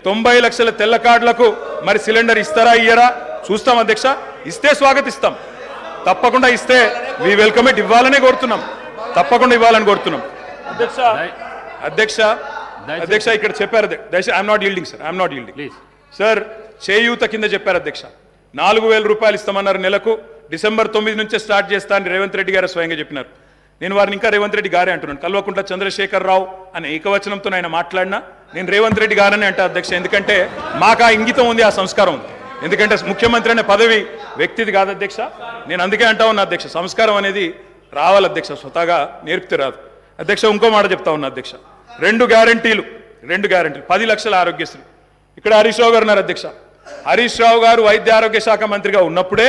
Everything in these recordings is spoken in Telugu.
90 లక్షల తెల్ల కార్డులకు మరి సిలిండర్ ఇస్తారా ఇయ్యరా చూస్తాం అధ్యక్ష. ఇస్తే స్వాగతిస్తాం, తప్పకుండా ఇస్తే వి వెల్కమ్ ఇట్. ఇవ్వాలనే కోరుతున్నాం, తప్పకుండా ఇవ్వాలని కోరుతున్నాం అధ్యక్ష. అధ్యక్ష అధ్యక్ష ఇక్కడ చెప్పారు దయచేసి I'm not yielding sir, I'm not yielding sir. చేయూత కింద చెప్పారు అధ్యక్ష, 4000 రూపాయలు ఇస్తామన్నారు నెలకు. డిసెంబర్ 9 నుంచే స్టార్ట్ చేస్తా అని రేవంత్ రెడ్డి గారు స్వయంగా చెప్పినారు. నేను వారిని ఇంకా రేవంత్ రెడ్డి గారే అంటున్నాను. కల్వకుంట్ల చంద్రశేఖర్ రావు అనే ఏకవచనంతో ఆయన మాట్లాడినా నేను రేవంత్ రెడ్డి గారని అంటే అధ్యక్ష. ఎందుకంటే మాకు ఆ ఇంగితం ఉంది, ఆ సంస్కారం ఉంది. ఎందుకంటే ముఖ్యమంత్రి అనే పదవి వ్యక్తిది కాదు అధ్యక్ష. నేను అందుకే అంటా ఉన్నా అధ్యక్ష, సంస్కారం అనేది రావాలి అధ్యక్ష, స్వతహాగా నేర్పితే రాదు అధ్యక్ష. ఇంకో మాట చెప్తా ఉన్నా అధ్యక్ష, 2 గ్యారంటీలు 10 లక్షల ఆరోగ్యశ్రీ. ఇక్కడ హరీష్ రావు గారు ఉన్నారు అధ్యక్ష. హరీష్ రావు గారు వైద్య ఆరోగ్య శాఖ మంత్రిగా ఉన్నప్పుడే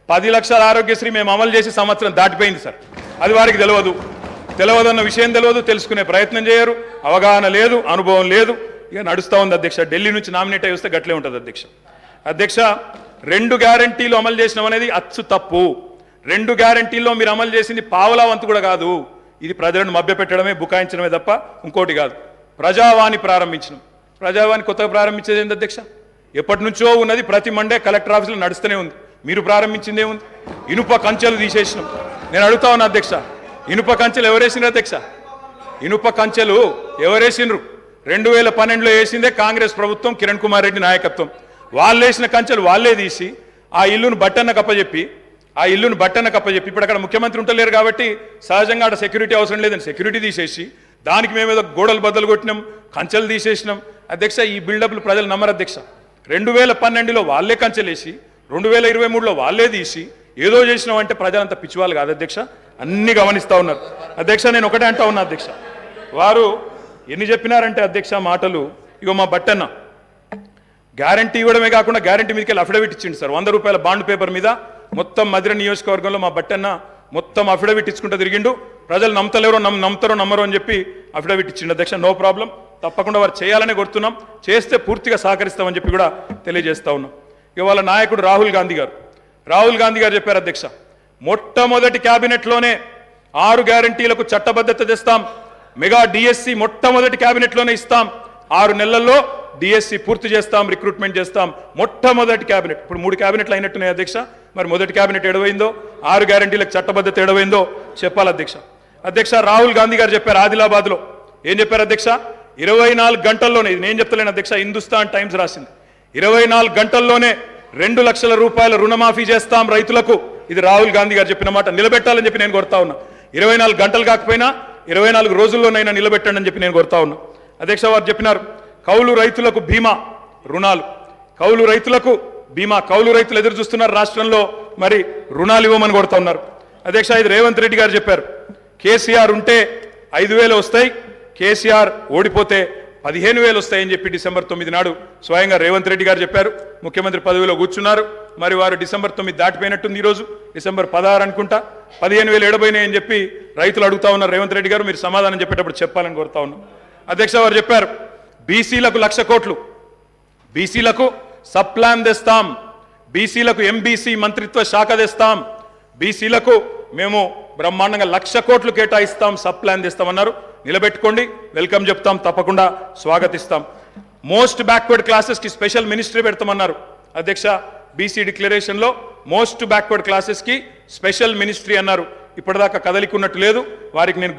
10 లక్షల ఆరోగ్యశ్రీ మేము అమలు చేసి సంవత్సరం దాటిపోయింది సార్. అది వారికి తెలియదన్న విషయం తెలియదు, తెలుసుకునే ప్రయత్నం చేయరు, అవగాహన లేదు, అనుభవం లేదు, ఇక నడుస్తూ ఉంది అధ్యక్ష. ఢిల్లీ నుంచి నామినేట్ అయి వస్తే గట్లే ఉంటుంది అధ్యక్ష. అధ్యక్ష 2 గ్యారంటీలు అమలు చేసినాం అనేది అచ్చు తప్పు. 2 గ్యారంటీల్లో మీరు అమలు చేసింది పావలా వంతు కూడా కాదు. ఇది ప్రజలను మభ్యపెట్టడమే, బుకాయించడమే తప్ప ఇంకోటి కాదు. ప్రజావాణి ప్రారంభించినాం. ప్రజావాణి కొత్తగా ప్రారంభించేది ఏంటి అధ్యక్ష? ఎప్పటి నుంచో ఉన్నది, ప్రతి మండే కలెక్టర్ ఆఫీసులో నడుస్తూనే ఉంది. మీరు ప్రారంభించిందే ఉంది. ఇనుప కంచెలు తీసేసినాం. నేను అడుగుతా ఉన్నా అధ్యక్ష, ఇనుప కంచెలు ఎవరేసినారు అధ్యక్ష? ఇనుప కంచెలు ఎవరేసినారు? 2012లో వేసిందే కాంగ్రెస్ ప్రభుత్వం, కిరణ్ కుమార్ రెడ్డి నాయకత్వం. వాళ్ళు వేసిన కంచెలు వాళ్ళే తీసి ఆ ఇల్లును బట్టన్న కప్పచెప్పి ఇప్పుడు అక్కడ ముఖ్యమంత్రి ఉంటలేరు కాబట్టి సహజంగా అక్కడ సెక్యూరిటీ అవసరం లేదని సెక్యూరిటీ తీసేసి దానికి మేమేదో గోడలు బద్దలు కొట్టినాం, కంచెలు తీసేసినాం అధ్యక్ష. ఈ బిల్డప్లు ప్రజలు నమ్మరు అధ్యక్ష. 2012లో వాళ్ళే కంచెలేసి 2023లో వాళ్ళే తీసి ఏదో చేసినాం అంటే ప్రజలంతా పిచ్చివాళ్ళు కాదు అధ్యక్ష, అన్ని గమనిస్తూ ఉన్నారు అధ్యక్ష. నేను ఒకటే అంటా ఉన్నా అధ్యక్ష, వారు ఎన్ని చెప్పినారంటే అధ్యక్ష మాటలు. ఇగో మా బట్టన్న గ్యారంటీ ఇవ్వడమే కాకుండా గ్యారంటీ మీదకి వెళ్ళి అఫిడవిట్ ఇచ్చిండు సార్. 100 రూపాయల బాండ్ పేపర్ మీద మొత్తం మధిర నియోజకవర్గంలో మా బట్టన్న మొత్తం అఫిడవిట్ ఇచ్చుకుంటూ తిరిగిండు. ప్రజలు నమ్మతలేరో నమ్ముతారో నమ్మరో అని చెప్పి అఫిడవిట్ ఇచ్చిండు అధ్యక్ష. నో ప్రాబ్లం, తప్పకుండా వారు చేయాలనే కోరుతున్నాం, చేస్తే పూర్తిగా సహకరిస్తామని చెప్పి కూడా తెలియజేస్తా ఉన్నాం. ఇవాళ నాయకుడు రాహుల్ గాంధీ గారు చెప్పారు అధ్యక్ష, మొట్టమొదటి క్యాబినెట్లోనే 6 గ్యారంటీలకు చట్టబద్ధత తెస్తాం, మెగా డిఎస్సి మొట్టమొదటి క్యాబినెట్లోనే ఇస్తాం, 6 నెలల్లో డిఎస్సి పూర్తి చేస్తాం, రిక్రూట్మెంట్ చేస్తాం. మొట్టమొదటి క్యాబినెట్. ఇప్పుడు 3 క్యాబినెట్లు అయినట్టున్నాయి అధ్యక్ష. మరి మొదటి క్యాబినెట్ ఎడవైందో, 6 గ్యారంటీలకు చట్టబద్ధత ఎడవైందో చెప్పాలి అధ్యక్ష. అధ్యక్ష రాహుల్ గాంధీ గారు చెప్పారు ఆదిలాబాద్లో. ఏం చెప్పారు అధ్యక్ష? 24 గంటల్లోనే, ఇది నేను చెప్తలేను అధ్యక్ష, హిందుస్థాన్ టైమ్స్ రాసింది. 24 గంటల్లోనే 2 లక్షల రూపాయల రుణమాఫీ చేస్తాం రైతులకు. ఇది రాహుల్ గాంధీ గారు చెప్పిన మాట. నిలబెట్టాలని చెప్పి నేను కోరుతా ఉన్నా. 24 గంటలు కాకపోయినా 24 రోజుల్లోనైనా నిలబెట్టండి అని చెప్పి నేను కోరుతా ఉన్నా అధ్యక్ష. వారు చెప్పినారు కౌలు రైతులకు బీమా రుణాలు, కౌలు రైతులకు బీమా. కౌలు రైతులు ఎదురు చూస్తున్నారు రాష్ట్రంలో, మరి రుణాలు ఇవ్వమని కోరుతా ఉన్నారు అధ్యక్ష. ఇది రేవంత్ రెడ్డి గారు చెప్పారు. కేసీఆర్ ఉంటే 5,000 వస్తాయి, కేసీఆర్ ఓడిపోతే 15,000 వస్తాయని చెప్పి డిసెంబర్ 9 నాడు స్వయంగా రేవంత్ రెడ్డి గారు చెప్పారు. ముఖ్యమంత్రి పదవిలో కూర్చున్నారు. మరి వారు డిసెంబర్ 9 దాటిపోయినట్టుంది. ఈరోజు డిసెంబర్ 16 అనుకుంటా. 15,000 ఎడబోయినాయని చెప్పి రైతులు అడుగుతా ఉన్నారు. రేవంత్ రెడ్డి గారు మీరు సమాధానం చెప్పేటప్పుడు చెప్పాలని కోరుతా ఉన్నాం అధ్యక్ష. వారు చెప్పారు బీసీలకు 1,00,000 కోట్లు, బీసీలకు సబ్ ప్లాన్ తెస్తాం, బీసీలకు ఎంబీసీ మంత్రిత్వ శాఖ తెస్తాం, బీసీలకు మేము బ్రహ్మాండంగా 1,00,000 కోట్లు కేటాయిస్తాం, సబ్ ప్లాన్ తెస్తామన్నారు. నిలబెట్టుకోండి, వెల్కమ్ చెప్తాం, తప్పకుండా స్వాగతిస్తాం. మోస్ట్ బ్యాక్వర్డ్ క్లాసెస్కి స్పెషల్ మినిస్ట్రీ పెడతామన్నారు అధ్యక్ష. బీసీ డిక్లరేషన్లో మోస్ట్ బ్యాక్వర్డ్ క్లాసెస్కి స్పెషల్ మినిస్ట్రీ అన్నారు. ఇప్పటిదాకా కదలికున్నట్టు లేదు. వారికి నేను